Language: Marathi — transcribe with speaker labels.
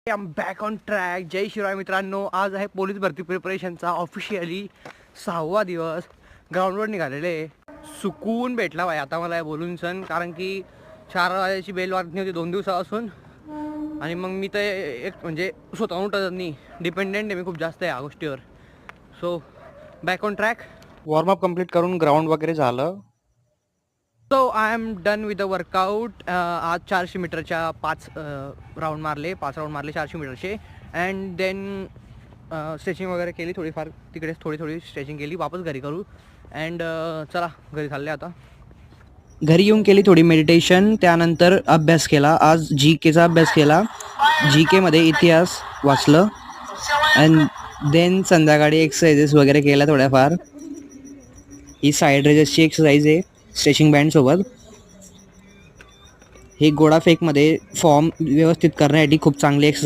Speaker 1: M back on track. जय शिवराय मित्रांनो. आज आहे पोलीस भरती प्रिपरेशनचा ऑफिशियली 6वा दिवस. ग्राउंडवर निघालेले. सुकून भेटला भाई आता मला बोलून सण, कारण की 4 वाजेची बेल वाजत नव्हती 2 दिवसापासून. आणि मग मी तर एक म्हणजे स्वतःहून उठत नाही, डिपेंडेंट आहे मी खूप जास्त या गोष्टीवर. So back on track. Warm up complete करून ग्राउंड वगैरे झालं. So I am done with the workout. आज 400 मीटरच्या 5 राऊंड मारले 400 मीटरचे. अँड देन स्ट्रेचिंग वगैरे केली थोडीफार, तिकडेच थोडी स्ट्रेचिंग केली. वापस घरी करू. अँड चला घरी चालले आता. घरी येऊन केली थोडी मेडिटेशन, त्यानंतर अभ्यास केला. आज GKचा अभ्यास केला. GKमध्ये इतिहास वाचलं. अँड देन संध्याकाळी एक्सरसाइजेस वगैरे केल्या थोड्याफार. ही साईड रेजेसची एक्सरसाइज आहे स्ट्रेचिंग बँड सोबत. हे गोळाफेकमध्ये फॉर्म व्यवस्थित करण्यासाठी खूप चांगली एक्सरसाइज